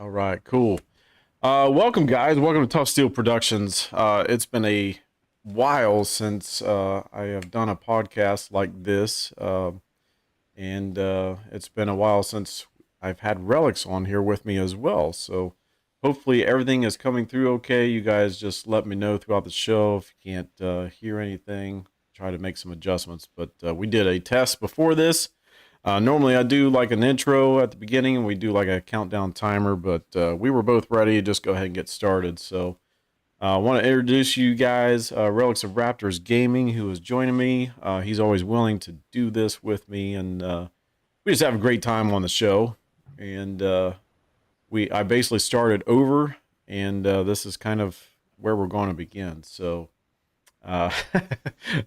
All right, cool. Welcome, guys. Welcome to Tough Steel Productions. It's been a while since I have done a podcast like this, and it's been a while since I've had Relics on here with me as well. So hopefully everything is coming through okay. You guys just let me know throughout the show if you can't hear anything. Try to make some adjustments. But we did a test before this. Normally, I do like an intro at the beginning, and we do like a countdown timer, but we were both ready. Just go ahead and get started. So, I want to introduce you guys, Relics of Raptors Gaming, who is joining me. He's always willing to do this with me, and we just have a great time on the show. And I basically started over, and this is kind of where we're going to begin. So, uh,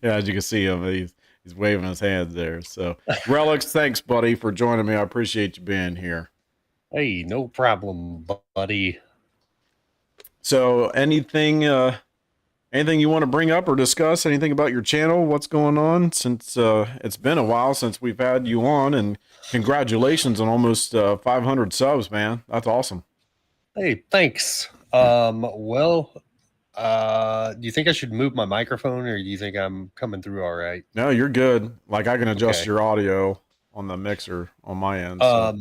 yeah, as you can see him, he's waving his hands there. So, Relics, thanks, buddy, for joining me. I appreciate you being here. Hey, no problem, buddy. So, anything you want to bring up or discuss? Anything about your channel? What's going on? Since it's been a while since we've had you on, and congratulations on almost 500 subs, man. That's awesome. Hey, thanks. Do you think I should move my microphone or do you think I'm coming through all right? No, you're good. Like I can adjust Okay. your audio on the mixer on my end. So,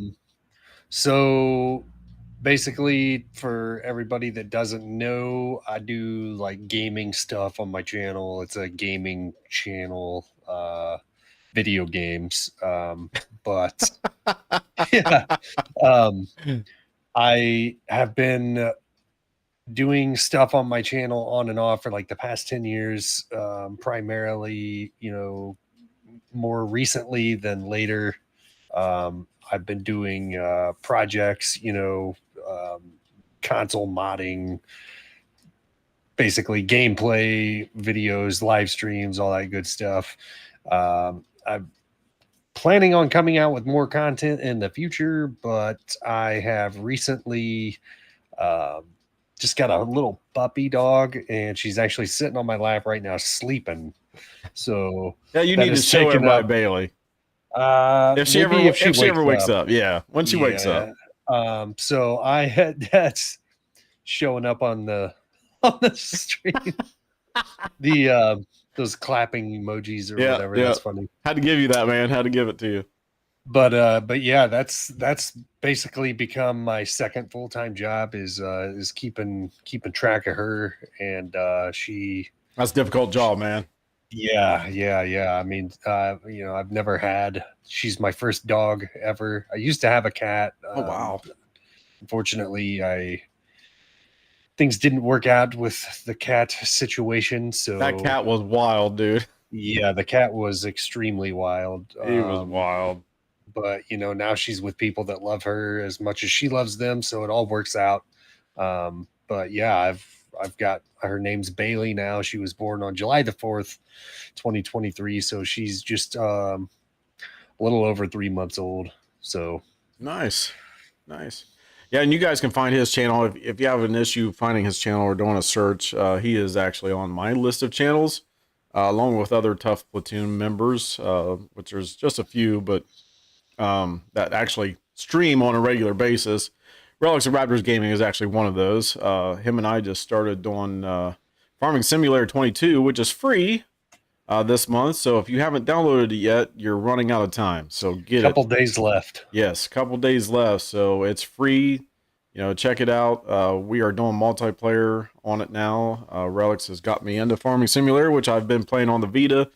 So basically for everybody that doesn't know, I do like gaming stuff on my channel. It's a gaming channel, video games. But yeah, um, I have been doing stuff on my channel on and off for like the past 10 years, primarily, more recently than later. I've been doing projects, console modding, basically gameplay videos, live streams, all that good stuff. I'm planning on coming out with more content in the future, but I have recently um, just got a little puppy dog, and she's actually sitting on my lap right now, sleeping. So yeah, you that need to has show taken everybody up. Bailey Maybe if she if she wakes ever wakes up. up. Yeah, when she wakes up. Yeah. So I had that's showing up on the on the stream. The those clapping emojis or Yeah, whatever. yeah. That's funny. Had to give you that, man. Had to give it to you. But yeah, that's basically become my second full time job is keeping track of her, and she. That's a difficult job, man. Yeah. I mean, I've never had. She's my first dog ever. I used to have a cat. Oh wow. Unfortunately, I things didn't work out with the cat situation. That So cat was wild, dude. yeah, the cat was extremely wild. He was wild. But now she's with people that love her as much as she loves them, so it all works out. But yeah, I've got her name's Bailey now. She was born on July the 4th, 2023, so she's just a little over 3 months old. So Nice. Nice. Yeah, and you guys can find his channel if you have an issue finding his channel or doing a search. He is actually on my list of channels, along with other Tough Platoon members, which there's just a few, but that actually stream on a regular basis. Relics of Raptors Gaming is actually one of those. Him and I just started doing Farming Simulator 22, which is free this month. So if you haven't downloaded it yet, you're running out of time. So get it. couple days left. Yes, couple days left. So it's free. Check it out. We are doing multiplayer on it now. Relics has got me into Farming Simulator, which I've been playing on the Vita.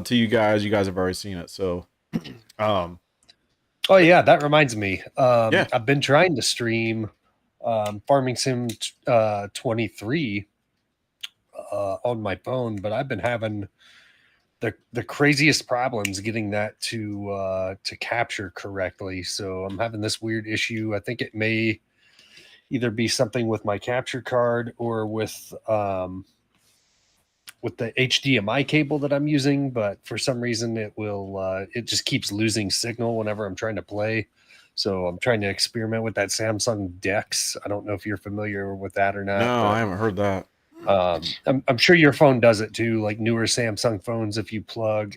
To you guys have already seen it. So, um, Oh yeah, that reminds me. yeah. I've been trying to stream Farming Sim 23 on my phone, but I've been having the craziest problems getting that to capture correctly. So I'm having this weird issue. I think it may either be something with my capture card or with the HDMI cable that I'm using, but for some reason it just keeps losing signal whenever I'm trying to play. So I'm trying to experiment with that Samsung Dex. I don't know if you're familiar with that or not, No, I but haven't heard that. I'm sure your phone does it too. Like newer Samsung phones, if you plug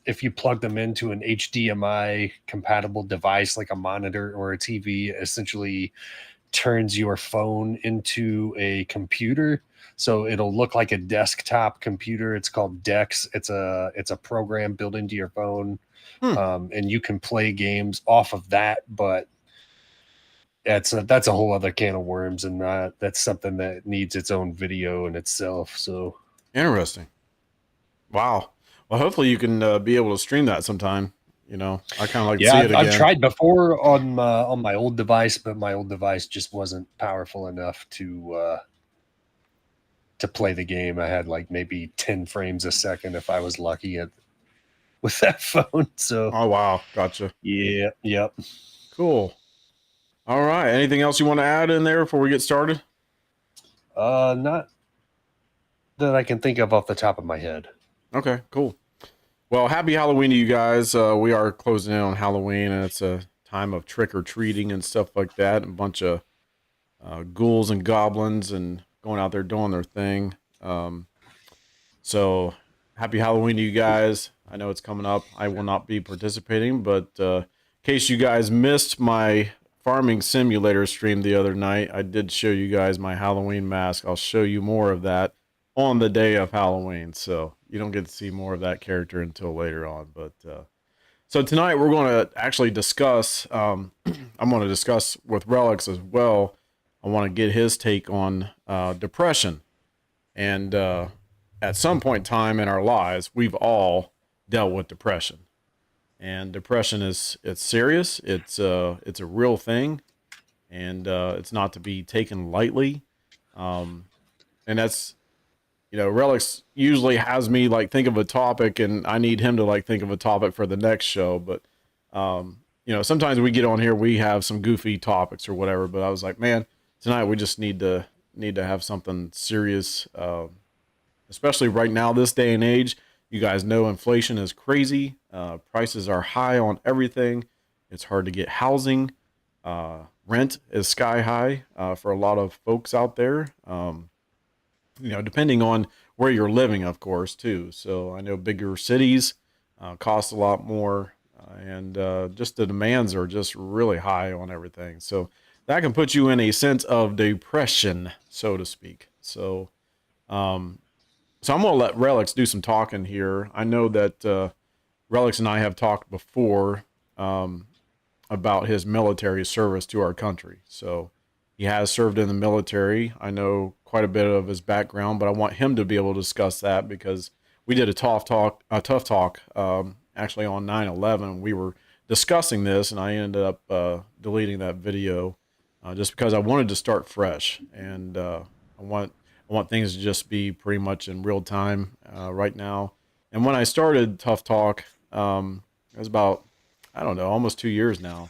if you plug them into an HDMI compatible device like a monitor or a TV, essentially turns your phone into a computer. So it'll look like a desktop computer. It's called Dex. It's a program built into your phone, Hmm. and you can play games off of that. But that's a whole other can of worms, and that's something that needs its own video in itself. So Interesting. Wow. Well, hopefully you can be able to stream that sometime. I kind of like to yeah, see I've, it I've again. tried before on my old device, but my old device just wasn't powerful enough to play the game. I had like maybe 10 frames a second if I was lucky with that phone. So Oh, wow. Gotcha. yeah, yep. Cool. All right. Anything else you want to add in there before we get started? Not that I can think of off the top of my head. Okay, cool. Well, happy Halloween to you guys. We are closing in on Halloween, and it's a time of trick or treating and stuff like that. And a bunch of ghouls and goblins and going out there doing their thing. So happy Halloween to you guys. I know it's coming up. I will not be participating, but in case you guys missed my farming simulator stream the other night, I did show you guys my Halloween mask. I'll show you more of that on the day of Halloween. So you don't get to see more of that character until later on. But so tonight we're going to actually discuss. I'm going to discuss with Relics as well. I want to get his take on depression, and at some point in time in our lives, we've all dealt with depression. And depression it's serious. It's a real thing, and it's not to be taken lightly. Um, and that's Relics usually has me like think of a topic, and I need him to like think of a topic for the next show. But sometimes we get on here, we have some goofy topics or whatever. But I was like, man, tonight we just need to have something serious, especially right now, this day and age. You guys know inflation is crazy. Prices are high on everything. It's hard to get housing. Rent is sky high for a lot of folks out there. Depending on where you're living, of course, too. So I know bigger cities cost a lot more, and just the demands are just really high on everything. So that can put you in a sense of depression, so to speak. Um, so I'm gonna let Relics do some talking here. I know that Relics and I have talked before um, about his military service to our country. So he has served in the military. I know quite a bit of his background, but I want him to be able to discuss that because we did a tough talk actually on 9/11. We were discussing this, and I ended up deleting that video just because I wanted to start fresh, and I want things to just be pretty much in real time right now. And when I started Tough Talk, it was about, I don't know, almost 2 years now.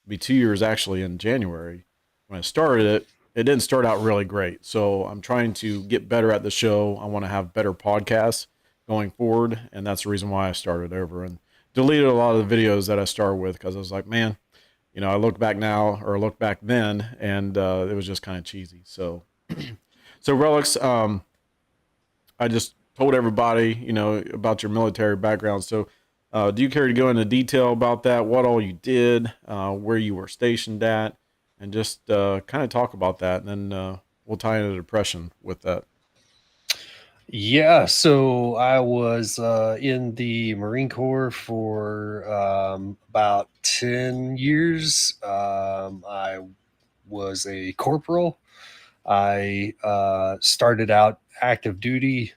It'll be 2 years actually in January. When I started it, it didn't start out really great. So I'm trying to get better at the show. I want to have better podcasts going forward. And that's the reason why I started over and deleted a lot of the videos that I started with because I was like, man, I look back now or look back then and it was just kind of cheesy. So Relics, I just told everybody, about your military background. So, do you care to go into detail about that? What all you did, where you were stationed at, and just kind of talk about that, and then we'll tie into depression with that. Yeah, so I was in the Marine Corps for about 10 years. I was a corporal. I started out active duty,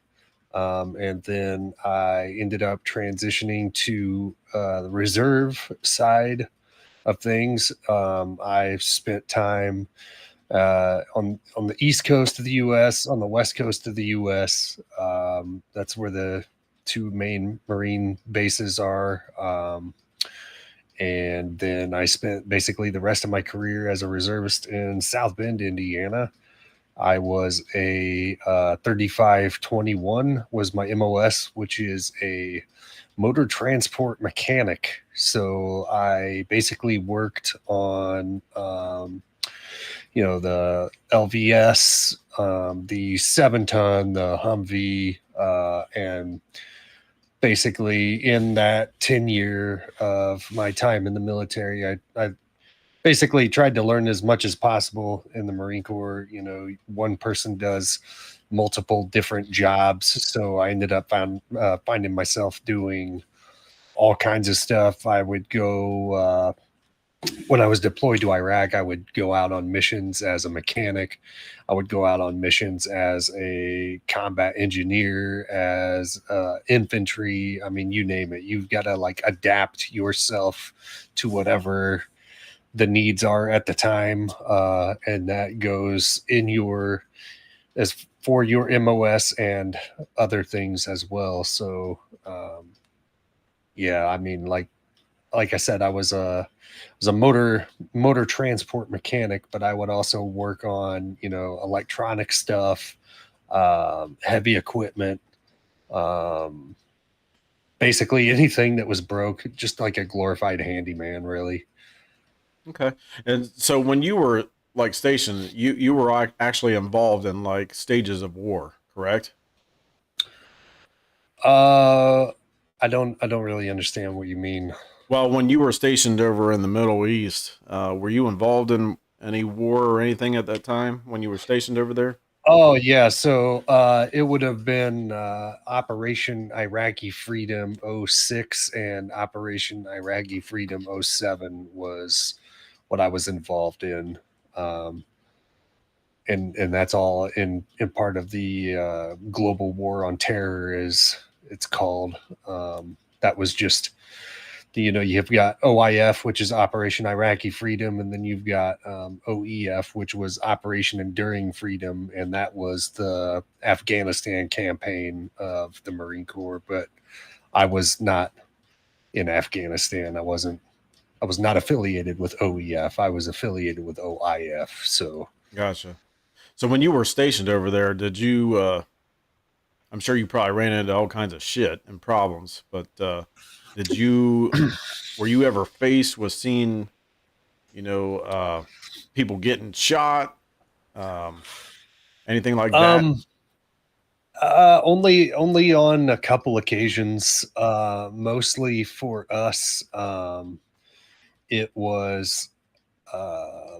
and then I ended up transitioning to the reserve side of things. I've spent time on the east coast of the U.S., on the west coast of the U.S. That's where the two main Marine bases are. And then I spent basically the rest of my career as a reservist in South Bend, Indiana. I was a 3521 was my MOS, which is a motor transport mechanic. So I basically worked on the LVS, the 7-ton, the Humvee, and basically in that 10-year of my time in the military, I basically tried to learn as much as possible in the Marine Corps. You know, one person does multiple different jobs, so I ended up finding myself doing all kinds of stuff. I would go when I was deployed to Iraq, I would go out on missions as a mechanic. I would go out on missions as a combat engineer, as infantry. I mean, you name it. You've got to like adapt yourself to whatever the needs are at the time, and that goes in your as for your MOS and other things as well. So, yeah, I mean, like I said, I was a motor transport mechanic, but I would also work on electronic stuff, heavy equipment, um, basically anything that was broke, just like a glorified handyman, really. Okay. And so when you were like stationed, you were actually involved in like stages of war, correct? Uh, I don't really understand what you mean. Well, when you were stationed over in the Middle East, were you involved in any war or anything at that time when you were stationed over there? Oh yeah, so it would have been Operation Iraqi Freedom '06 and Operation Iraqi Freedom '07 was what I was involved in. Um, and that's all in part of the global war on terror, is it's called. That was just you've got OIF, which is Operation Iraqi Freedom, and then you've got OEF, which was Operation Enduring Freedom, and that was the Afghanistan campaign of the Marine Corps. But I was not in Afghanistan. I was not affiliated with OEF. I was affiliated with OIF. So Gotcha. So when you were stationed over there, did you I'm sure you probably ran into all kinds of shit and problems, but did you were you ever faced with seeing, you know, people getting shot, um, anything like that? um only on a couple occasions. Mostly for us, it was uh,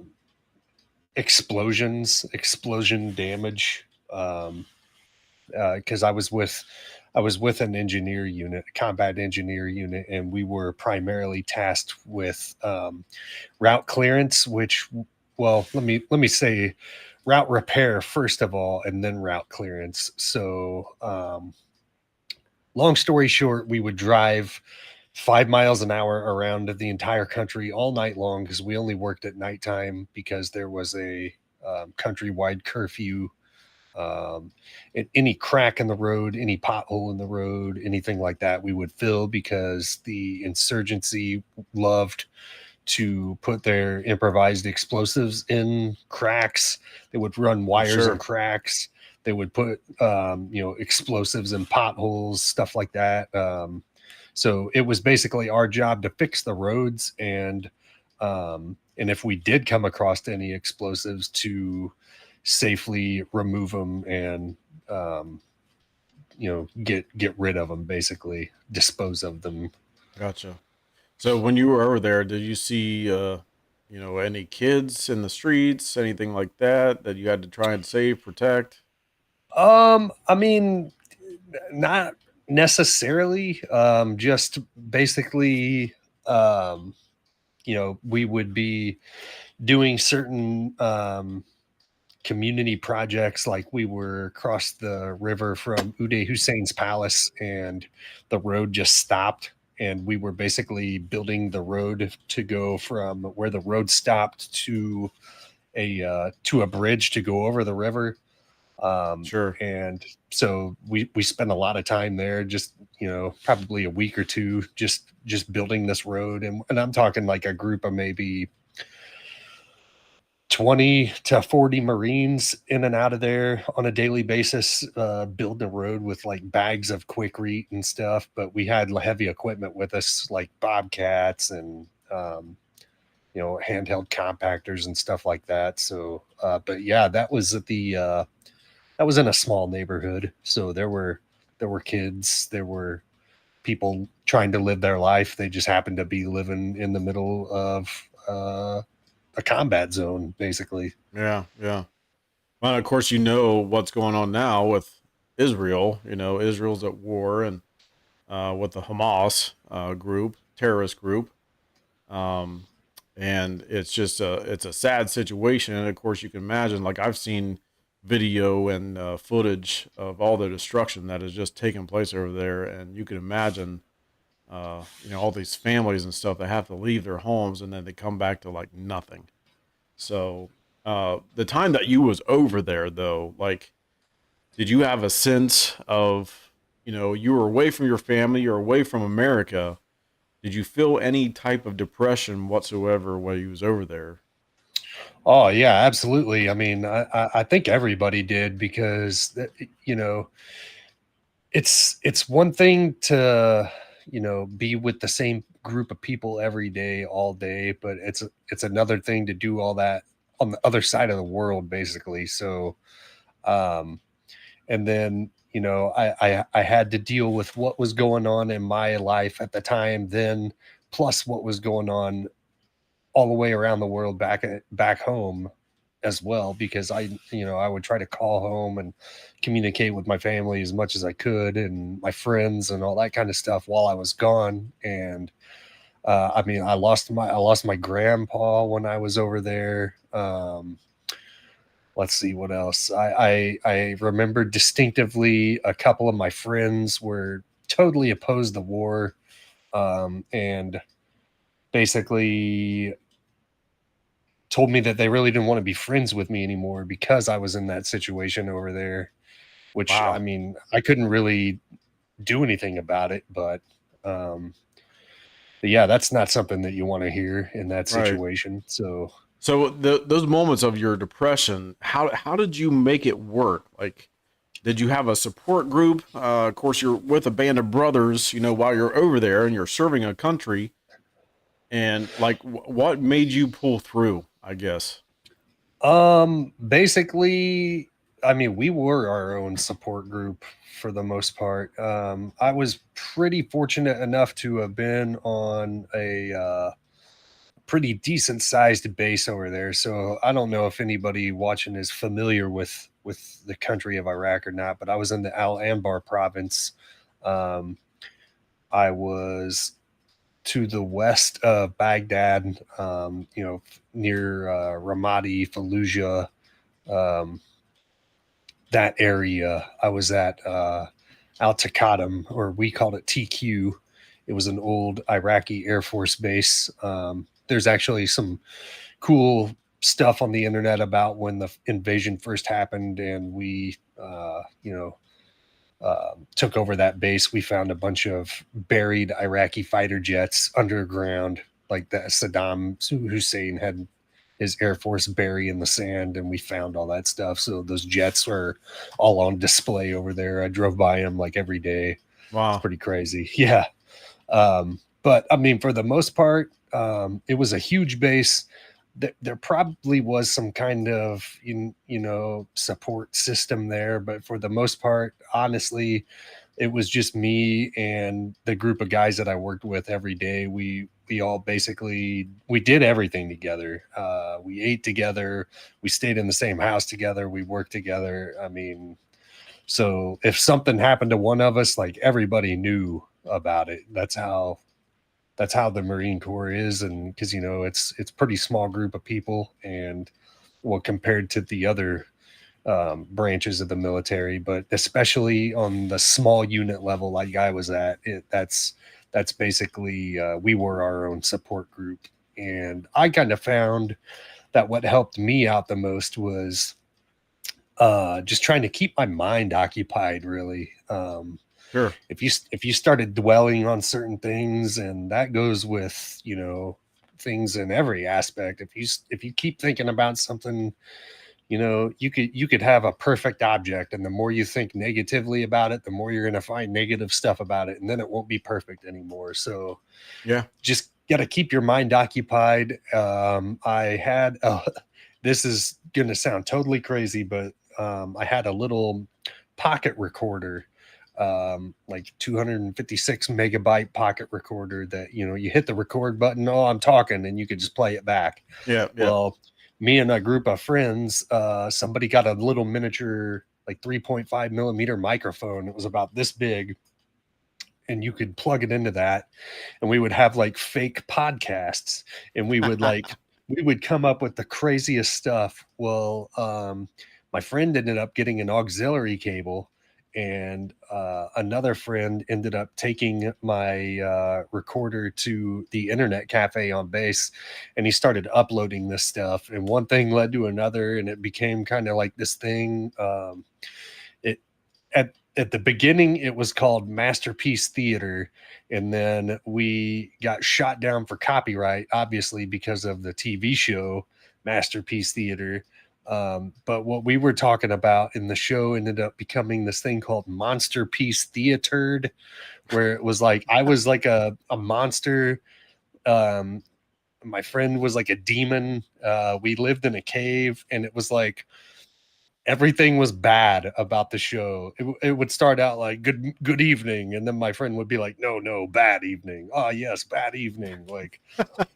explosion damage. Because I was with an engineer unit, a combat engineer unit, and we were primarily tasked with route clearance. Which, well, let me say, route repair first of all, and then route clearance. So, long story short, we would drive 5 miles an hour around the entire country all night long because we only worked at nighttime because there was a countrywide curfew. Any crack in the road, any pothole in the road, anything like that, we would fill because the insurgency loved to put their improvised explosives in cracks. They would run I'm wires and sure. cracks. They would put explosives in potholes, stuff like that. So it was basically our job to fix the roads, and if we did come across any explosives, to safely remove them and get rid of them, basically dispose of them. Gotcha. So when you were over there, did you see, any kids in the streets, anything like that, that you had to try and save, protect? I mean, not necessarily. Just basically, um, we would be doing certain community projects. Like we were across the river from Uday Hussein's palace, and the road just stopped. And we were basically building the road to go from where the road stopped to a bridge to go over the river. Sure. And so we spent a lot of time there, just probably a week or two, just building this road. And I'm talking like a group of maybe 20 to 40 Marines in and out of there on a daily basis, build the road with like bags of Quikrete and stuff. But we had heavy equipment with us, like Bobcats and handheld compactors and stuff like that. So, but yeah, that was in a small neighborhood, so there were kids, there were people trying to live their life. They just happen to be living in the middle of a combat zone, basically. Yeah, yeah. Well, of course, what's going on now with Israel. Israel's at war and with the Hamas terrorist group, um, and it's a sad situation. And of course, you can imagine. Like I've seen video and footage of all the destruction that has just taken place over there, and you can imagine, all these families and stuff that have to leave their homes and then they come back to like nothing. So, the time that you was over there, though, like, did you have a sense of, you were away from your family, you're away from America? Did you feel any type of depression whatsoever while you was over there? Oh yeah, absolutely. I mean, I think everybody did because you know it's one thing to be with the same group of people every day all day, but it's another thing to do all that on the other side of the world, basically. So um and then I had to deal with what was going on in my life at the time then, plus what was going on all the way around the world back home as well, because I would try to call home and communicate with my family as much as I could and my friends and all that kind of stuff while I was gone. And I mean, I lost my grandpa when I was over there. Let's see what else. I remember distinctively a couple of my friends were totally opposed the war, and basically told me that they really didn't want to be friends with me anymore because I was in that situation over there, which I Wow. mean, I couldn't really do anything about it, um but yeah, that's not something that you want to hear in that Right. situation. So So those moments of your depression, how did you make it work? Like, did you have a support group? Of course, you're with a band of brothers, while you're over there and you're serving a country. And like, what made you pull through? I guess. basically, I mean, we were our own support group for the most part. I was pretty fortunate enough to have been on a pretty decent sized base over there. So I don't know if anybody watching is familiar with the country of Iraq or not, but I was in the Al Anbar province. Um, I was to the west of Baghdad, near Ramadi, Fallujah, um, that area. I was at Al Taqadum, or we called it TQ. It was an old Iraqi Air Force base. There's actually some cool stuff on the internet about when the invasion first happened and we, took over that base. We found a bunch of buried Iraqi fighter jets underground, like that Saddam Hussein had his Air Force bury in the sand, and we found all that stuff. So those jets were all on display over there. I drove by them like every day. It's Wow. pretty crazy. Yeah. But I mean, for the most part, it was a huge base. There probably was some kind of support system there, but for the most part, honestly, it was just me and the group of guys that I worked with every day. We all basically we did everything together. We ate together. We stayed in the same house together. We worked together. I mean, so if something happened to one of us, like everybody knew about it. That's how the Marine Corps is, and because it's pretty small group of people, and well, compared to the other branches of the military, but especially on the small unit level like I was at, that's basically we were our own support group, and I kind of found that what helped me out the most was just trying to keep my mind occupied, really. Sure. If you started dwelling on certain things, and that goes with things in every aspect, if you keep thinking about something, you could have a perfect object, and the more you think negatively about it, the more you're going to find negative stuff about it, and then it won't be perfect anymore. So Yeah. just got to keep your mind occupied. I had this is going to sound totally crazy, but I had a little pocket recorder like 256 megabyte pocket recorder that, you know, you hit the record button, oh, I'm talking, and you could just play it back. Yeah, yeah. Well, me and a group of friends, somebody got a little miniature, like 3.5 millimeter microphone. It was about this big, and you could plug it into that, and we would have like fake podcasts, and we would come up with the craziest stuff. Well, my friend ended up getting an auxiliary cable, and another friend ended up taking my recorder to the internet cafe on base, and he started uploading this stuff, and one thing led to another, and it became kind of like this thing. It at the beginning it was called Masterpiece Theater, and then we got shot down for copyright, obviously because of the TV show Masterpiece Theater. But what we were talking about in the show ended up becoming this thing called Monster Piece Theater, where it was like I was like a monster. Um, my friend was like a demon. We lived in a cave, and it was like everything was bad about the show. It would start out like good evening, and then my friend would be like, no, bad evening. Oh yes, bad evening. Like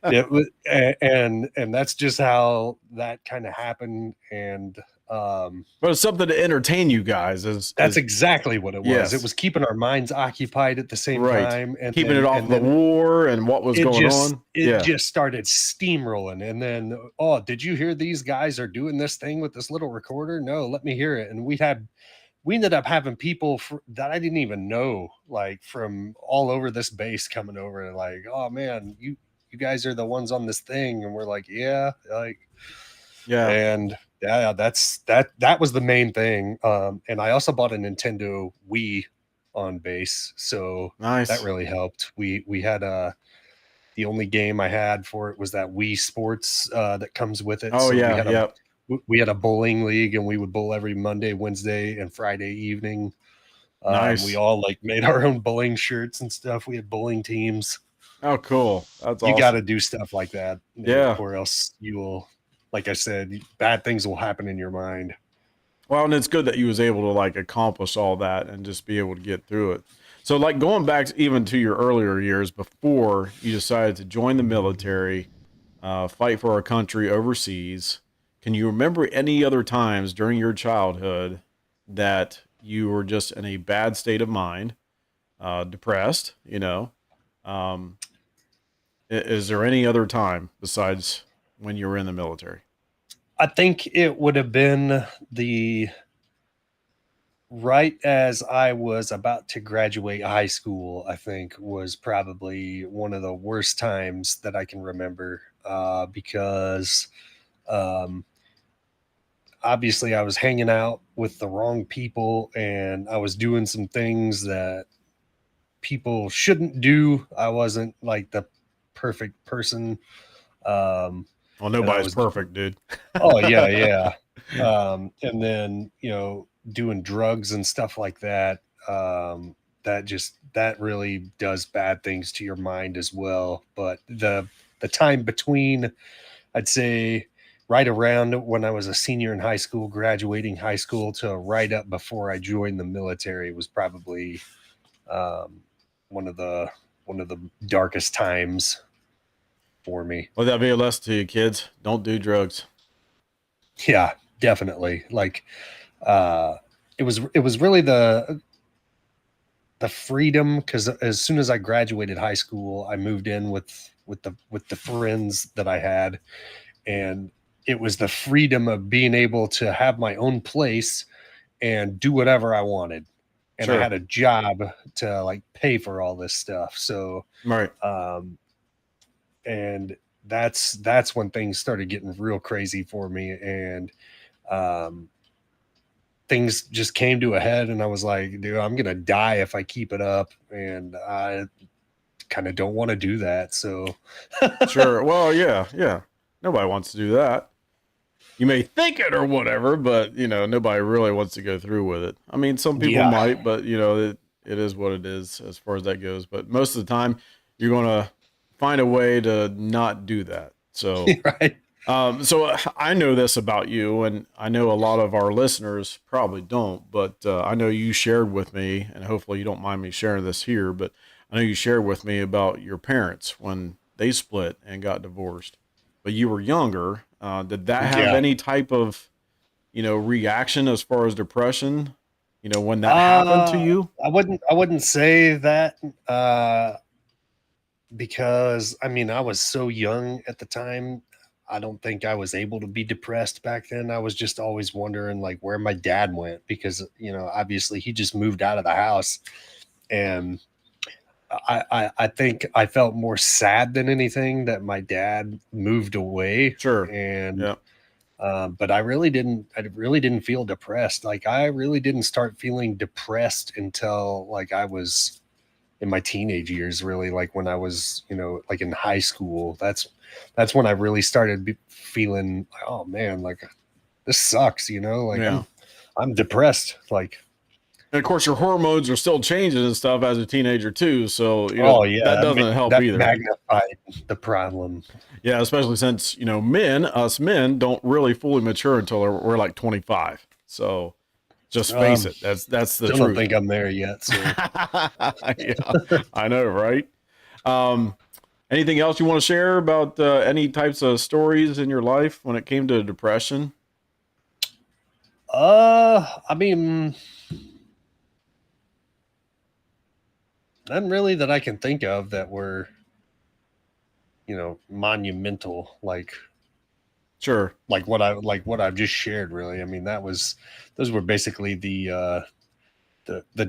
it was, and that's just how that kind of happened. And But it's something to entertain you guys. that's exactly what it was. It Yes, was keeping our minds occupied at the same right. time, Keeping it off and the then war and what was going on. it Yeah, just started steamrolling. And then, oh, did you hear these guys are doing this thing with this little recorder? No, let me hear it. And we ended up having people that I didn't even know, like from all over this base coming over and like, oh man, you guys are the ones on this thing, and we're like, yeah, like, yeah. and yeah, that was the main thing. And I also bought a Nintendo Wii on base, so that Nice. really helped. We had the only game I had for it was that Wii Sports that comes with it. Oh So yeah, yep. we had a bowling league, and we would bowl every Monday, Wednesday, and Friday evening. We Nice. all like made our own bowling shirts and stuff. We had bowling teams. Oh, cool. That's You got to awesome. do stuff like that, Yeah. or else you will, like I said, bad things will happen in your mind. Well, and it's good that you was able to like accomplish all that and just be able to get through it. So, like going back even to your earlier years before you decided to join the military, fight for our country overseas, can you remember any other times during your childhood that you were just in a bad state of mind, depressed? Um, is there any other time besides when you were in the military? I think it would have been the right as I was about to graduate high school. I think was probably one of the worst times that I can remember, because um, obviously I was hanging out with the wrong people, and I was doing some things that people shouldn't do. I wasn't like the perfect person. Um, Well, and I nobody's was, perfect, dude. oh yeah, yeah. And then, you know, doing drugs and stuff like that. That really does bad things to your mind as well. But the time between, I'd say, right around when I was a senior in high school, graduating high school, to right up before I joined the military was probably um, one of the one of the darkest times for me. Well, that'd be a lesson to you, kids. Don't do drugs. Yeah, definitely. Like, uh, it was really the freedom, because as soon as I graduated high school, I moved in with the friends that I had, and it was the freedom of being able to have my own place and do whatever I wanted. And I Sure. had a job to like pay for all this stuff. So, Right. um, and that's when things started getting real crazy for me, and um, things just came to a head, and I was like, dude, I'm gonna die if I keep it up, and I kind of don't want to do that. So, Sure. Well, yeah, yeah. Nobody wants to do that. You may think it or whatever, but nobody really wants to go through with it. I mean, some people yeah, might, but it is what it is as far as that goes. But most of the time, you're gonna find a way to not do that. So right. So I know this about you, and I know a lot of our listeners probably don't, but I know you shared with me, and hopefully you don't mind me sharing this here, but I know you shared with me about your parents when they split and got divorced, but you were younger. Did that have Yeah. any type of, reaction as far as depression, when that happened to Uh, you? I wouldn't say that because I mean I was so young at the time. I don't think I was able to be depressed back then. I was just always wondering like where my dad went because obviously he just moved out of the house, and I think I felt more sad than anything that my dad moved away, Sure. and Yeah. but I really didn't feel depressed. Like I really didn't start feeling depressed until like I was in my teenage years, really, like when I was like in high school. That's when I really started feeling like, oh man, like this sucks, like Yeah. I'm depressed, like. And of course, your hormones are still changing and stuff as a teenager too. So Oh yeah, that doesn't help that either. magnified the problem. Yeah, especially since us men, don't really fully mature until we're like 25. So just face um it, that's the Still don't truth. think I'm there yet, so. Yeah, I know, right? Um, Anything else you want to share about any types of stories in your life when it came to depression? I mean, none really that I can think of that were monumental, Sure. what I've just shared. Really, I mean, those were basically the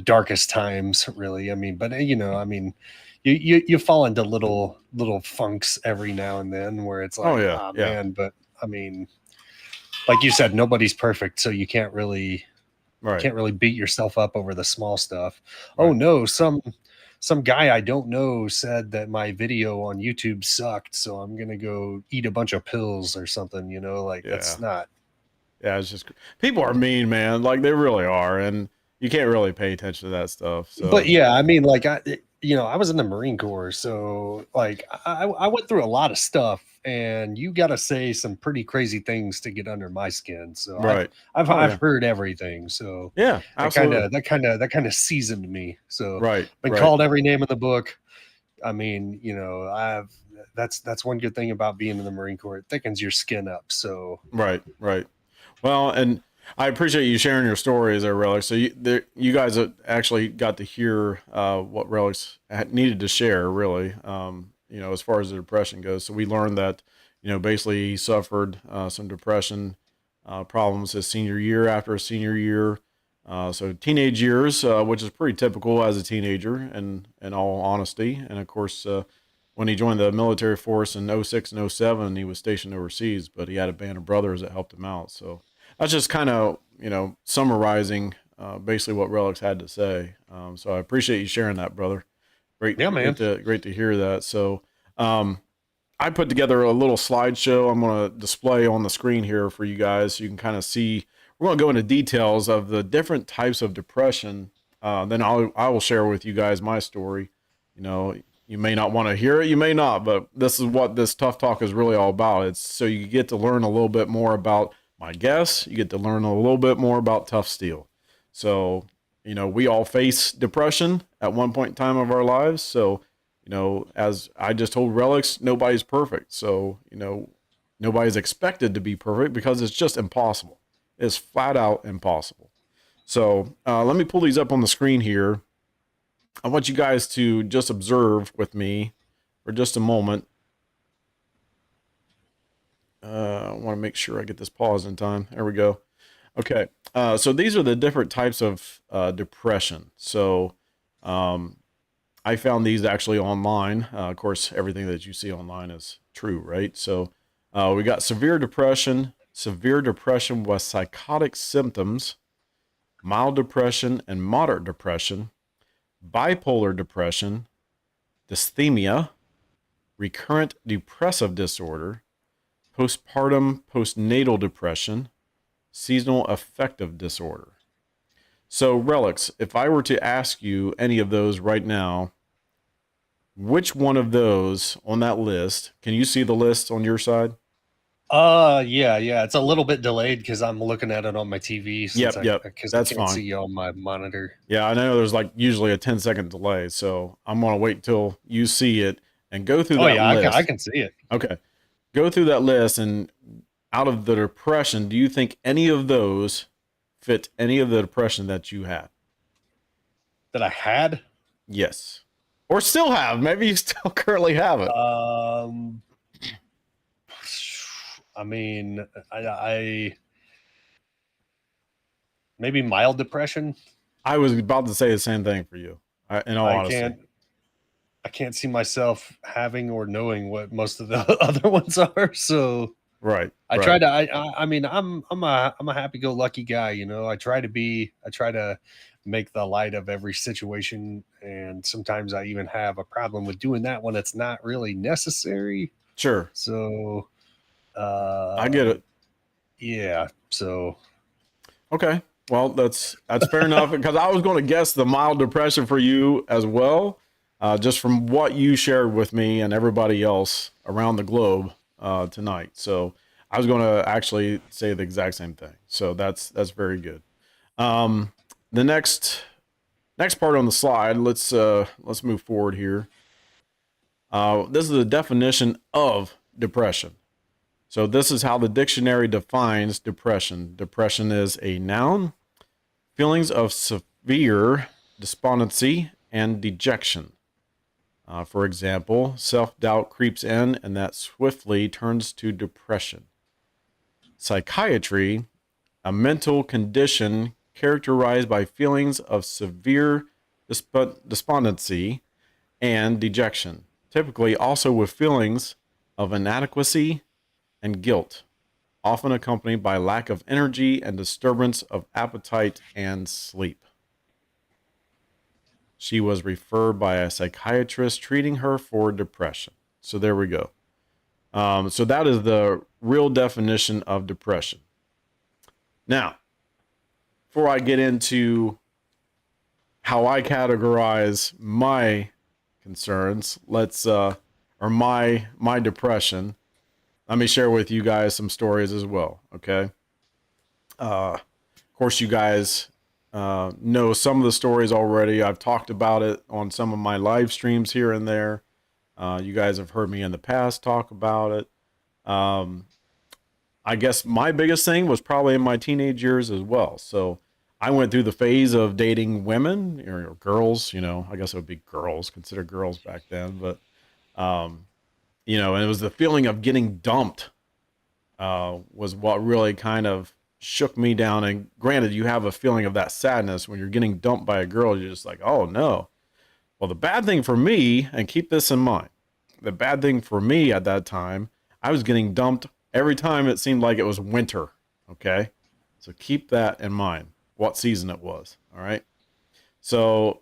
darkest times, really. I mean, but I mean, you fall into little funks every now and then where it's Oh like, yeah, ah, yeah. man. But I mean, like you said, nobody's perfect, so you Right, can't really beat yourself up over the small stuff. Oh right. no, some guy I don't know said that my video on YouTube sucked, so I'm gonna go eat a bunch of pills or something. Like Yeah. that's not. Yeah, it's just people are mean, man. Like they really are, and you can't really pay attention to that stuff. But So yeah, I mean, like I was in the Marine Corps, so like I went through a lot of stuff, and you got to say some pretty crazy things to get under my skin. So I've right. I've Oh I've yeah. heard everything. So Yeah, absolutely. that kind of seasoned me. So Right, been right, called every name in the book. I mean, I've that's one good thing about being in the Marine Corps. It thickens your skin up. So right, right. Well, and I appreciate you sharing your stories there, Relics. So you guys actually got to hear what Relics needed to share, really. As far as the depression goes. So we learned that, basically he suffered some depression problems his senior year after a senior year. So teenage years, which is pretty typical as a teenager, and in all honesty. And of course, when he joined the military force in '06 and '07, he was stationed overseas, but he had a band of brothers that helped him out. So that's just kind of summarizing basically what Relics had to say. So I appreciate you sharing that, brother. yeah, man. Great to hear that. So um, I put together a little slideshow. I'm going to display on the screen here for you guys, so you can kind of see. We're going to go into details of the different types of depression. Then I will share with you guys my story. You know, you may not want to hear it, you may not, but this is what this tough talk is really all about. It's so you get to learn a little bit more about my guests. You get to learn a little bit more about Tough Steel. So, we all face depression at one point in time of our lives. So, as I just told Relics, nobody's perfect. So, nobody's expected to be perfect because it's just impossible. It's flat out impossible. So, let me pull these up on the screen here. I want you guys to just observe with me for just a moment. I want to make sure I get this pause in time. There we go. Okay. So these are the different types of depression. So um, I found these actually online. Of course, everything that you see online is true, right? So we got severe depression with psychotic symptoms, mild depression and moderate depression, bipolar depression, dysthymia, recurrent depressive disorder, postpartum postnatal depression, seasonal affective disorder. So, Relics, if I were to ask you any of those right now, which one of those on that list, can you see the list on your side? Yeah. It's a little bit delayed because I'm looking at it on my TV since Yep, yep. because I That's can't fine. see you on my monitor. Yeah, I know there's like usually a 10-second delay, so I'm gonna wait till you see it and go through Oh that yeah, I list. can see it. Okay, go through that list, and out of the depression, do you think any of those fit any of the depression that you had? That I had. Yes, or still have? Maybe you still currently have it. Um, I mean, I maybe mild depression. I was about to say the same thing for you. In all I honesty, can't I can't see myself having or knowing what most of the other ones are. So right, I try right, to. I mean, I'm a happy-go-lucky guy. You know, I try to make the light of every situation, and sometimes I even have a problem with doing that when it's not really necessary. sure, So, I get it. yeah. So, Okay. Well, that's fair enough because I was going to guess the mild depression for you as well, just from what you shared with me and everybody else around the globe tonight. So I was going to actually say the exact same thing. So that's very good. Um, the next part on the slide. Let's move forward here. This is the definition of depression. So this is how the dictionary defines depression. Depression is a noun. Feelings of severe despondency and dejection. For example, self doubt creeps in and that swiftly turns to depression. Psychiatry, a mental condition characterized by feelings of severe despondency and dejection, typically also with feelings of inadequacy and guilt, often accompanied by lack of energy and disturbance of appetite and sleep. She was referred by a psychiatrist treating her for depression. So there we go. So that is the real definition of depression. Now, before I get into how I categorize my concerns, or my depression, let me share with you guys some stories as well. Okay. Of course, you guys know some of the stories already. I've talked about it on some of my live streams here and there. You guys have heard me in the past talk about it. I guess my biggest thing was probably in my teenage years as well. So I went through the phase of dating women or girls. I guess it would be girls, considered girls back then. But um, and it was the feeling of getting dumped was what really kind of shook me down. And granted, you have a feeling of that sadness when you're getting dumped by a girl. You're just like, oh no. Well, the bad thing for me, and keep this in mind, the bad thing for me at that time, I was getting dumped every time it seemed like it was winter. Okay. So keep that in mind, what season it was. All right. So,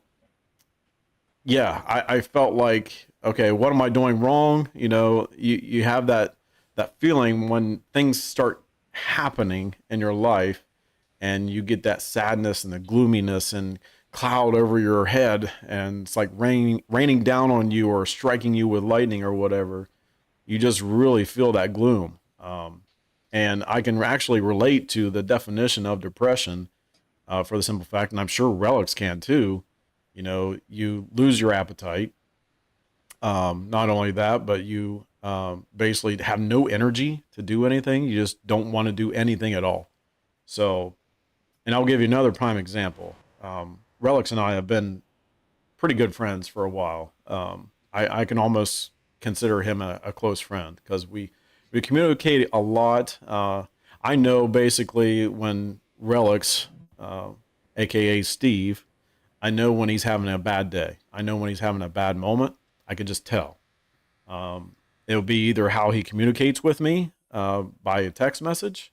yeah, I felt like, okay, what am I doing wrong? You have that feeling when things start happening in your life and you get that sadness and the gloominess and cloud over your head, and it's like raining down on you or striking you with lightning or whatever. You just really feel that gloom. And I can actually relate to the definition of depression for the simple fact, and I'm sure Relics can too. You lose your appetite. Not only that, but you basically have no energy to do anything. You just don't want to do anything at all. So, and I'll give you another prime example. Relics and I have been pretty good friends for a while. I can almost consider him a close friend because we communicate a lot. I know basically when Relics, aka Steve, I know when he's having a bad day. I know when he's having a bad moment. I can just tell. It'll be either how he communicates with me by a text message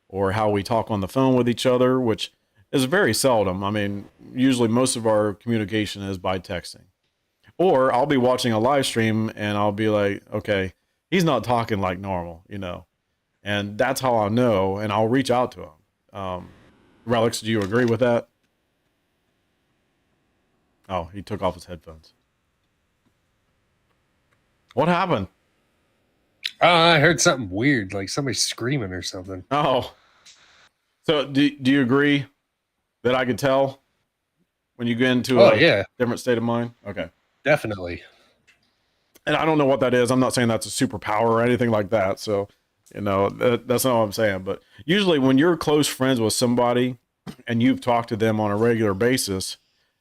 or how we talk on the phone with each other, which is very seldom. I mean, usually most of our communication is by texting. Or I'll be watching a live stream and I'll be like, okay, he's not talking like normal. And that's how I'll know, and I'll reach out to him. Relics, do you agree with that? Oh, he took off his headphones. What happened? I heard something weird, like somebody screaming or something. Oh, so do you agree that I could tell when you get into Oh a yeah, different state of mind? Okay. definitely. And I don't know what that is. I'm not saying that's a superpower or anything like that. So, that's not what I'm saying. But usually, when you're close friends with somebody and you've talked to them on a regular basis,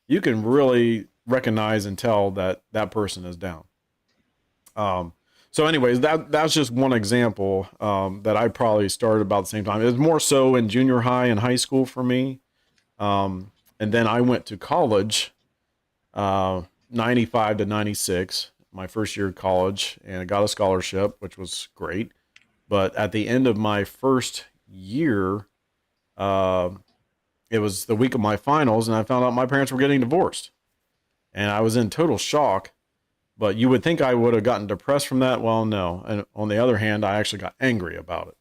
you can really recognize and tell that that person is down. Um, so, anyways, that's just one example that I probably started about the same time. It was more so in junior high and high school for me. And then I went to college, 95 to 96, my first year of college, and I got a scholarship, which was great. But at the end of my first year, uh, it was the week of my finals, and I found out my parents were getting divorced. And I was in total shock. But you would think I would have gotten depressed from that. Well, no. And on the other hand, I actually got angry about it.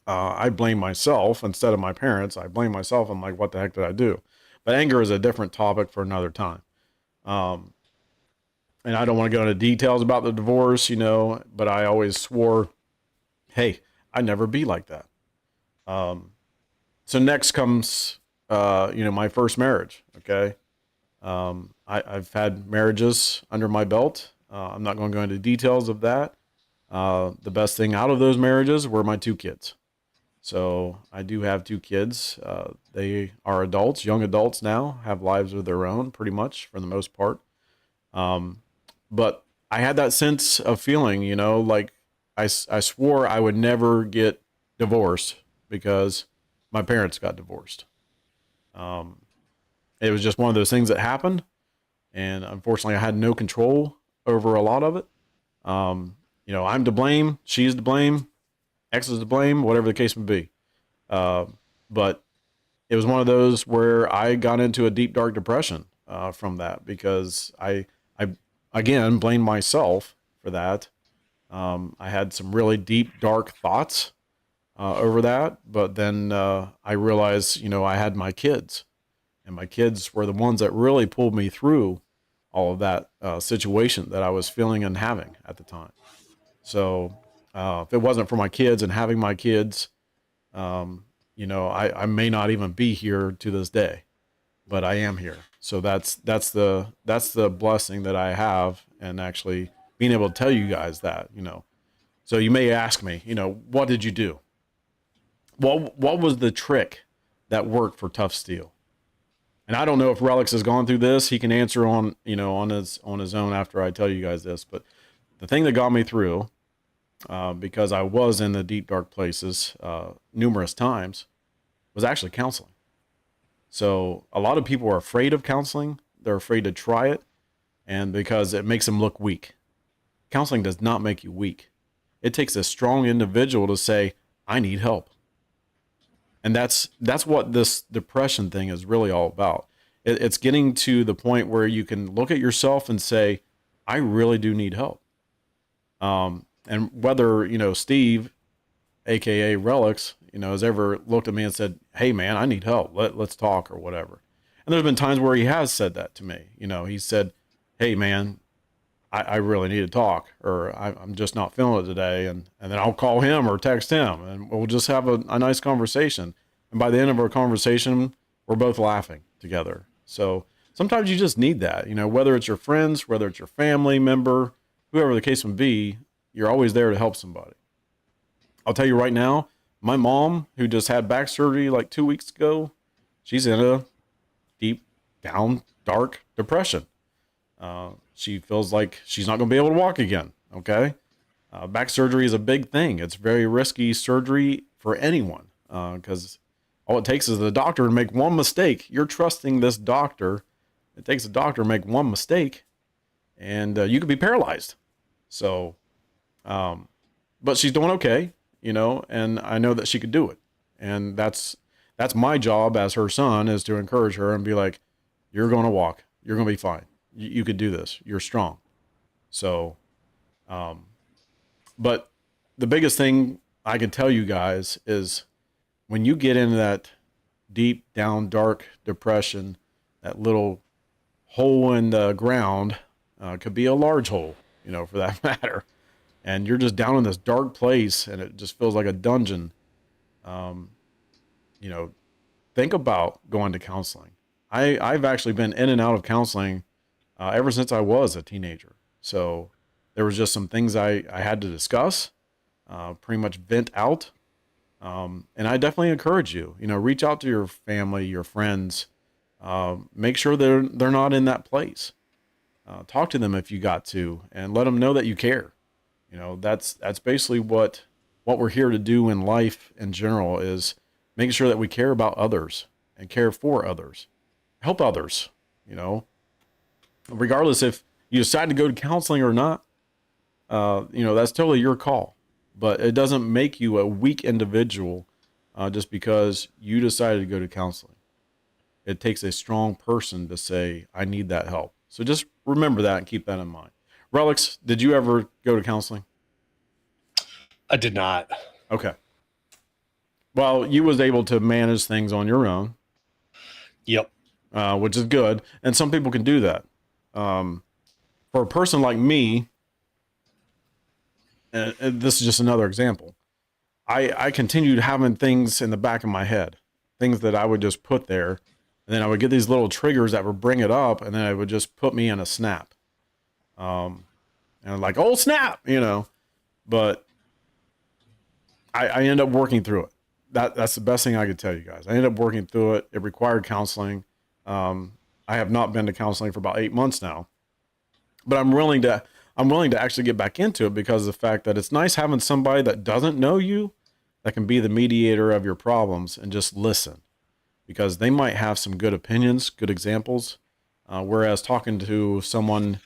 I blame myself instead of my parents. I blame myself. I'm like, what the heck did I do? But anger is a different topic for another time. Um, and I don't want to go into details about the divorce, but I always swore, hey, I'd never be like that. Um, so next comes, my first marriage. Okay. I've had marriages under my belt. I'm not going to go into details of that. The best thing out of those marriages were my two kids. So I do have two kids. They are adults, young adults now, have lives of their own, pretty much for the most part. Um, but I had that sense of feeling, like I swore I would never get divorced because my parents got divorced. Um, it was just one of those things that happened. And unfortunately, I had no control over a lot of it. I'm to blame, she's to blame, X is to blame, whatever the case may be. Uh, but it was one of those where I got into a deep, dark depression from that because I again blamed myself for that. I had some really deep, dark thoughts over that, but then I realized, I had my kids, and my kids were the ones that really pulled me through all of that situation that I was feeling and having at the time. So if it wasn't for my kids and having my kids, I may not even be here to this day, but I am here. So that's the blessing that I have, and actually being able to tell you guys that. So you may ask me, what did you do? What was the trick that worked for Tough Steel? And I don't know if Relics has gone through this. He can answer on his own after I tell you guys this. But the thing that got me through, because I was in the deep dark places numerous times, was actually counseling. So a lot of people are afraid of counseling. They're afraid to try it, and because it makes them look weak. Counseling does not make you weak. It takes a strong individual to say, "I need help." And that's what this depression thing is really all about. It's getting to the point where you can look at yourself and say, "I really do need help." And whether Steve, aka Relics, has ever looked at me and said, "Hey, man, I need help. Let's talk," or whatever. And there's been times where he has said that to me. He said, "Hey, man, I really need to talk," or I'm just not feeling it today. And then I'll call him or text him, and we'll just have a nice conversation. And by the end of our conversation, we're both laughing together. So sometimes you just need that, whether it's your friends, whether it's your family member, whoever the case may be, you're always there to help somebody. I'll tell you right now, my mom, who just had back surgery like 2 weeks ago, she's in a deep, down, dark depression. She feels like she's not going to be able to walk again. Okay. Back surgery is a big thing. It's very risky surgery for anyone because all it takes is the doctor to make one mistake. You're trusting this doctor. It takes a doctor to make one mistake, and you could be paralyzed. So, um, but she's doing okay, and I know that she could do it. And that's my job as her son, is to encourage her and be like, "You're going to walk. You're going to be fine. You could do this. You're strong." So, um, but the biggest thing I can tell you guys is when you get into that deep down dark depression, that little hole in the ground could be a large hole, for that matter. and you're just down in this dark place and it just feels like a dungeon, um, you know, think about going to counseling. I've actually been in and out of counseling ever since I was a teenager. So there was just some things I had to discuss, pretty much vent out. And I definitely encourage you, reach out to your family, your friends, make sure they're not in that place. Talk to them if you got to, and let them know that you care. That's basically what we're here to do in life in general is making sure that we care about others and care for others, help others. You know, regardless if you decide to go to counseling or not, that's totally your call. But it doesn't make you a weak individual just because you decided to go to counseling. It takes a strong person to say, I need that help. So just remember that and keep that in mind. Relics, did you ever go to counseling? I did not. Okay. Well, you was able to manage things on your own, Yep. which is good. And some people can do that. Um, for a person like me, and this is just another example. I continued having things in the back of my head, things that I would just put there, and then I would get these little triggers that would bring it up, and then it would just put me in a snap. And like, oh snap. But I end up working through it. That's the best thing I could tell you guys. I ended up working through it. It required counseling. I have not been to counseling for about 8 months now, but I'm willing to actually get back into it because of the fact that it's nice having somebody that doesn't know you that can be the mediator of your problems and just listen because they might have some good opinions, good examples. Whereas talking to someone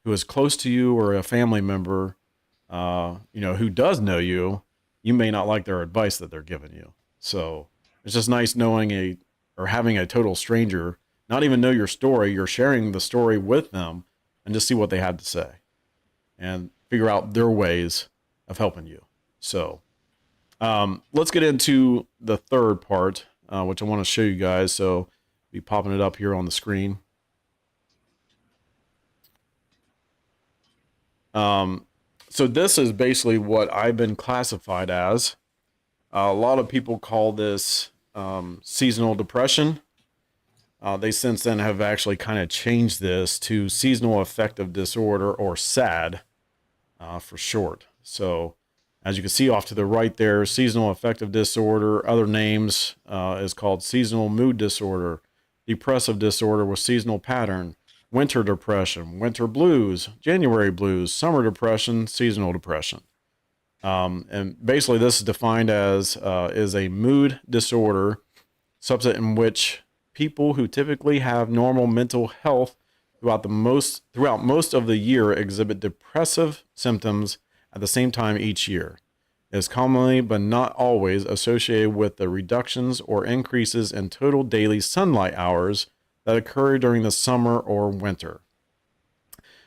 who is close to you or a family member, who does know you, you may not like their advice that they're giving you. So it's just nice knowing or having a total stranger not even know your story. You're sharing the story with them and just see what they had to say and figure out their ways of helping you. So let's get into the third part, which I want to show you guys. So I'll be popping it up here on the screen. So this is basically what I've been classified as. A lot of people call this seasonal depression. They since then have actually kind of changed this to seasonal affective disorder, or SAD for short. So as you can see off to the right there, seasonal affective disorder, other names is called seasonal mood disorder, depressive disorder with seasonal pattern, winter depression, winter blues, January blues, summer depression, seasonal depression. And basically this is defined as is a mood disorder subset in which people who typically have normal mental health throughout most of the year exhibit depressive symptoms at the same time each year. It is commonly but not always associated with the reductions or increases in total daily sunlight hours that occur during the summer or winter.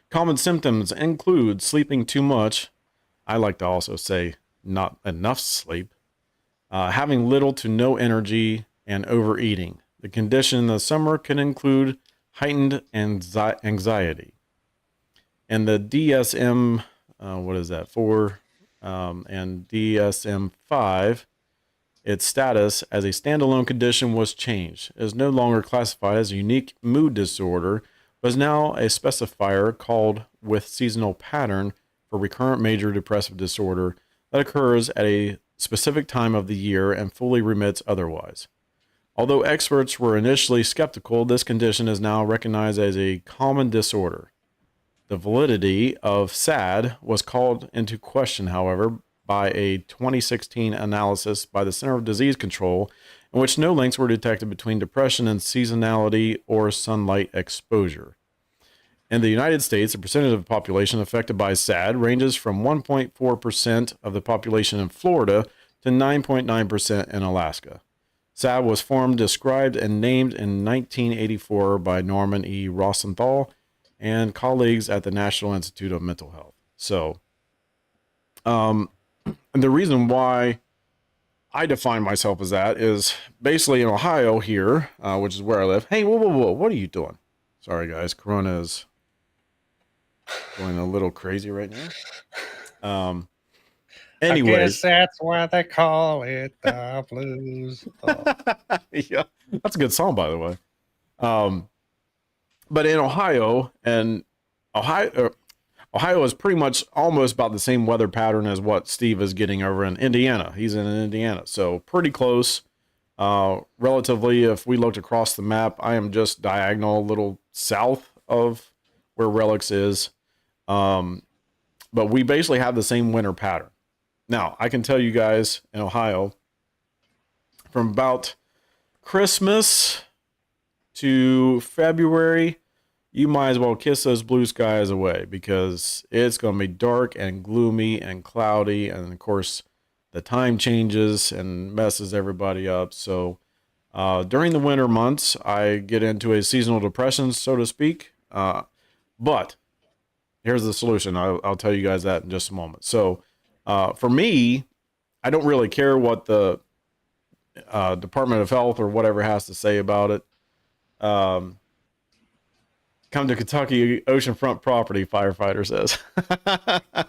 Common symptoms include sleeping too much. I like to also say not enough sleep, having little to no energy, and overeating. The condition in the summer can include heightened anxiety. And the DSM, what is that, 4 and DSM 5, its status as a standalone condition was changed. It is no longer classified as a unique mood disorder, but is now a specifier called with seasonal pattern for recurrent major depressive disorder that occurs at a specific time of the year and fully remits otherwise. Although experts were initially skeptical, this condition is now recognized as a common disorder. The validity of SAD was called into question, however, by a 2016 analysis by the Center of Disease Control, in which no links were detected between depression and seasonality or sunlight exposure. In the United States, the percentage of the population affected by SAD ranges from 1.4% of the population in Florida to 9.9% in Alaska. SAD was formed, described, and named in 1984 by Norman E. Rosenthal and colleagues at the National Institute of Mental Health. So, and the reason why I define myself as that is basically in Ohio here, which is where I live. Hey, whoa, what are you doing? Sorry, guys. Corona is going a little crazy right now. Um, I guess anyways, that's why they call it the blues. Oh. yeah, that's a good song, by the way. Um, but in Ohio and Ohio is pretty much almost about the same weather pattern as what Steve is getting over in Indiana. He's in Indiana, so pretty close. Relatively, if we looked across the map, I am just diagonal, a little south of where Relics is. Um, but we basically have the same winter pattern. Now, I can tell you guys in Ohio, from about Christmas to February, you might as well kiss those blue skies away because it's going to be dark and gloomy and cloudy. And of course, the time changes and messes everybody up. So during the winter months, I get into a seasonal depression, so to speak. But here's the solution. I'll tell you guys that in just a moment. So for me, I don't really care what the Department of Health or whatever has to say about it. Um, Come to Kentucky oceanfront property, firefighter says.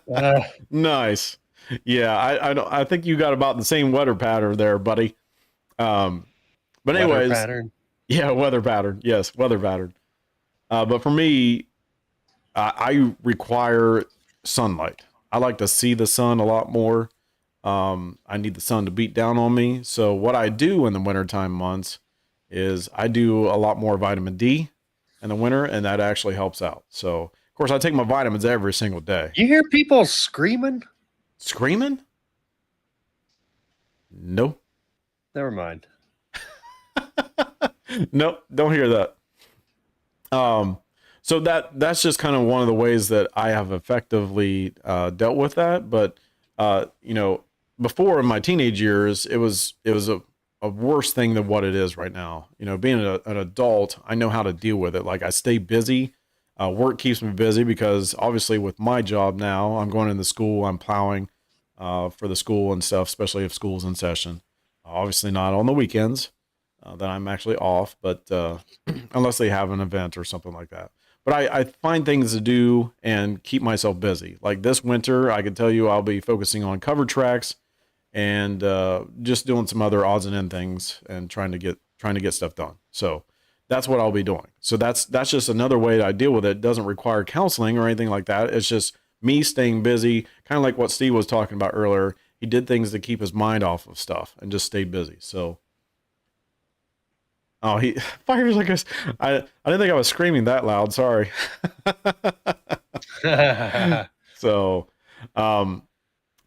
Uh, Nice. Yeah, I think you got about the same weather pattern there, buddy. Um, but weather anyways, pattern. yeah, weather pattern. Yes, weather pattern. But for me, I require sunlight. I like to see the sun a lot more. I need the sun to beat down on me. So what I do in the wintertime months is I do a lot more vitamin D in the winter, and that actually helps out. So of course I take my vitamins every single day. You hear people screaming? Screaming? No. Never mind. Nope, don't hear that. Um, so that's just kind of one of the ways that I have effectively dealt with that. But you know, before in my teenage years, it was a worse thing than what it is right now. You know, being an adult, I know how to deal with it. Like I stay busy. Work keeps me busy because obviously with my job now, I'm going into school, I'm plowing for the school and stuff, especially if school's in session. Obviously not on the weekends that I'm actually off, but unless they have an event or something like that. But I find things to do and keep myself busy. Like this winter, I can tell you I'll be focusing on cover tracks and just doing some other odds and end things and trying to get stuff done. So that's what I'll be doing. So that's just another way that I deal with it. It doesn't require counseling or anything like that. It's just me staying busy, kind of like what Steve was talking about earlier. He did things to keep his mind off of stuff and just stayed busy. So oh, he fires like us. I didn't think I was screaming that loud. Sorry. So, um,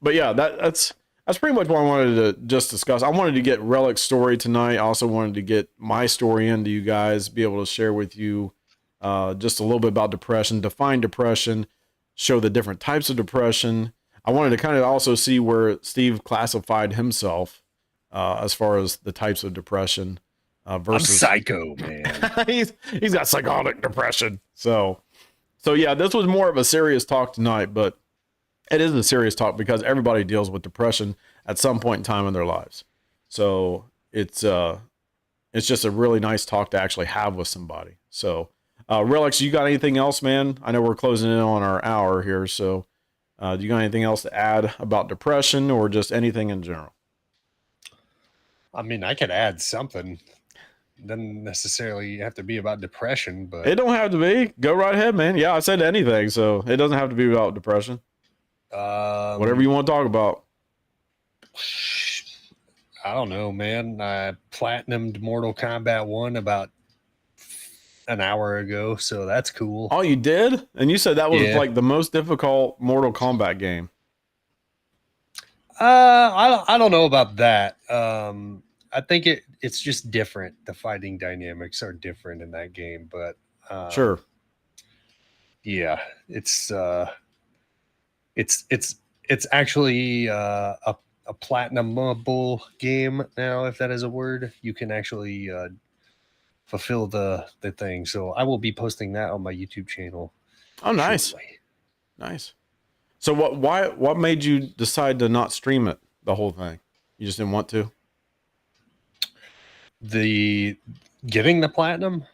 but yeah, that's pretty much what I wanted to just discuss. I wanted to get Relic's story tonight. I also wanted to get my story into you guys, be able to share with you just a little bit about depression, define depression, show the different types of depression. I wanted to kind of also see where Steve classified himself as far as the types of depression I'm versus psycho, man. he's got psychotic depression. So yeah, this was more of a serious talk tonight, but it is a serious talk because everybody deals with depression at some point in time in their lives. So it's just a really nice talk to actually have with somebody. So Relics, you got anything else, man? I know we're closing in on our hour here, so do you got anything else to add about depression or just anything in general? I mean, I could add something. Doesn't necessarily have to be about depression, It but don't have to be. Go right ahead, man. Yeah, I said anything, so it doesn't have to be about depression. Whatever um, you want to talk about. I don't know, man. I platinumed Mortal Kombat 1 about an hour ago, so that's cool. Oh, you did? And you said that was Yeah. like the most difficult Mortal Kombat game. I don't know about that. I think it's just different. The fighting dynamics are different in that game, but Sure. yeah, it's it's it's it's actually a platinumable game now, if that is a word. You can actually fulfill the thing. So I will be posting that on my YouTube channel Oh, nice. shortly. Nice. So what made you decide to not stream it, the whole thing? You just didn't want to? The getting the platinum.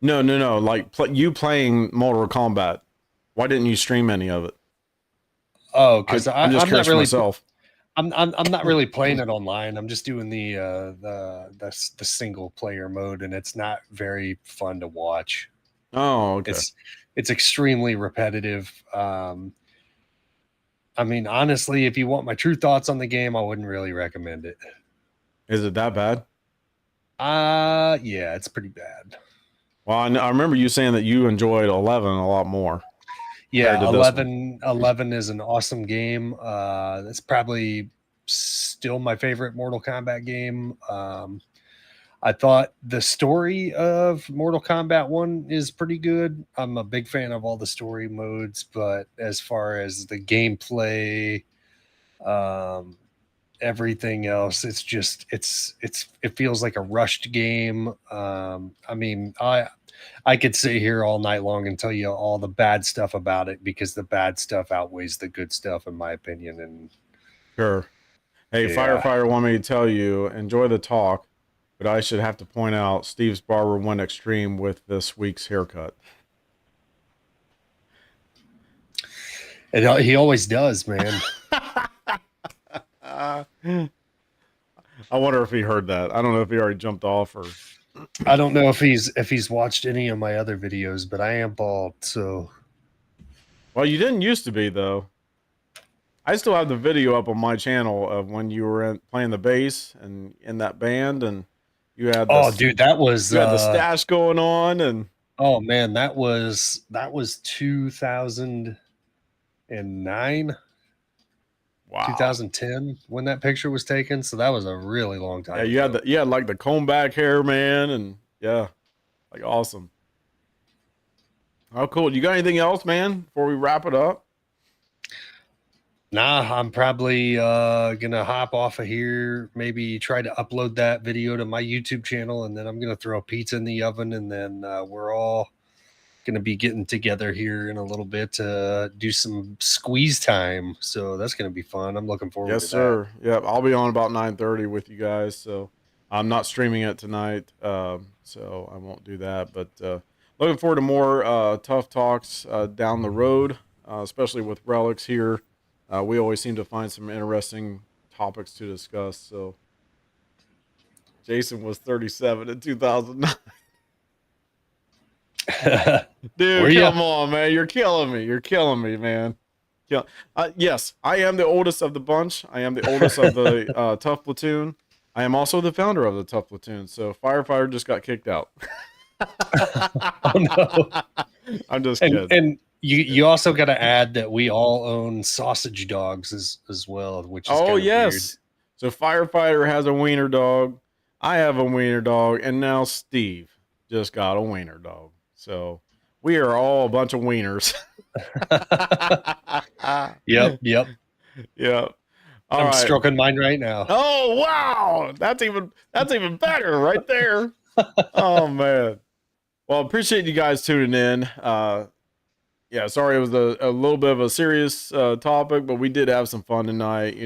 No, no, no. Like you playing Mortal Kombat. Why didn't you stream any of it? Oh, because I'm just I'm not curious for really myself. I'm not really playing it online. I'm just doing the single player mode, and it's not very fun to watch. Oh, okay. It's extremely repetitive. I mean, honestly, if you want my true thoughts on the game, I wouldn't really recommend it. Is it that bad? Yeah, it's pretty bad. Well, I remember you saying that you enjoyed 11 a lot more compared Yeah, to this one. 11 is an awesome game. That's probably still my favorite Mortal Kombat game. I thought the story of Mortal Kombat 1 is pretty good. I'm a big fan of all the story modes, but as far as the gameplay, um, everything else, it feels like a rushed game. I mean, I could sit here all night long and tell you all the bad stuff about it because the bad stuff outweighs the good stuff in my opinion. And Sure. Hey, yeah. firefighter, want me to tell you, enjoy the talk, but I should have to point out Steve's barber went extreme with this week's haircut. And he always does, man. I wonder if he heard that. I don't know if he already jumped off or. I don't know if he's watched any of my other videos, but I am bald, so Well, you didn't used to be though. I still have the video up on my channel of when you were playing the bass and in that band, and you had oh this, dude, that was you had the stash going on, and oh man, that was 2009, wow, 2010 when that picture was taken, so that was a really long yeah, time ago. you had like the comb back hair, man, and yeah, like awesome. Oh, cool. You got anything else, man? Before we wrap it up? Nah, I'm probably gonna hop off of here, maybe try to upload that video to my YouTube channel, and then I'm gonna throw a pizza in the oven, and then we're all gonna be getting together here in a little bit to do some squeeze time. So that's gonna be fun. I'm looking forward Yes, to that. sir. Yep, I'll be on about 9:30 with you guys. So I'm not streaming it tonight, so I won't do that. But looking forward to more tough talks down the road, especially with relics here. We always seem to find some interesting topics to discuss. So Jason was 37 in 2009. Were Dude, you? come on, man. You're killing me. You're killing me, man. Yeah. Yes, I am the oldest of the bunch. I am the oldest of the Tough Platoon. I am also the founder of the Tough Platoon. So Firefighter just got kicked out. Oh no! I'm just And kidding. and you also got to add that we all own sausage dogs as well, which is Oh kind of weird. yes. So Firefighter has a wiener dog. I have a wiener dog, and now Steve just got a wiener dog. So we are all a bunch of wieners. Yep, yep. Yeah. All I'm right. stroking mine right now. Oh wow, that's even better right there. Oh man. Well, appreciate you guys tuning in. Yeah, sorry it was a little bit of a serious topic, but we did have some fun tonight.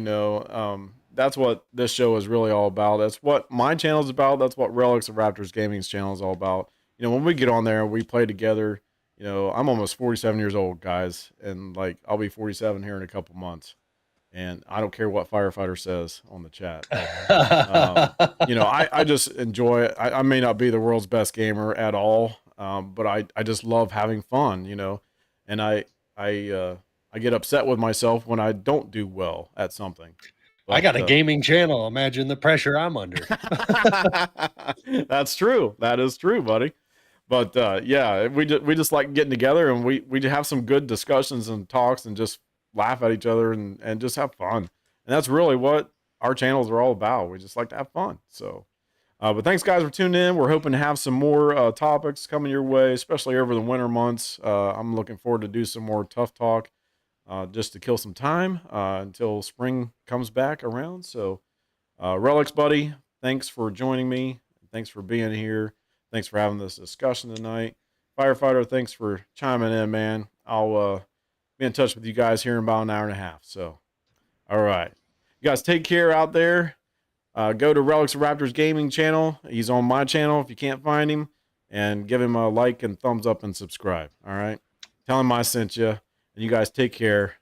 That's what this show is really all about. That's what my channel is about. That's what Relics of Raptors Gaming's channel is all about. When we get on there, we play together. I'm almost 47 years old, guys, and like I'll be 47 here in a couple months, and I don't care what firefighter says on the chat. I just enjoy it. I may not be the world's best gamer at all, but I just love having fun, and I get upset with myself when I don't do well at something. I But got a gaming channel. Imagine the pressure I'm under. that's true. That is true, buddy. But yeah, we just like getting together and we have some good discussions and talks and just laugh at each other and just have fun. And that's really what our channels are all about. We just like to have fun. So, but thanks guys for tuning in. We're hoping to have some more topics coming your way, especially over the winter months. I'm looking forward to do some more tough talk just to kill some time until spring comes back around. So, Relics, buddy, thanks for joining me. Thanks for being here. Thanks for having this discussion tonight. Firefighter, thanks for chiming in, man. I'll be in touch with you guys here in about an hour and a half. So, all right. You guys take care out there. Go to Relics of Raptors Gaming channel. He's on my channel if you can't find him. And give him a like and thumbs up and subscribe. All right. Tell him I sent you. And you guys take care.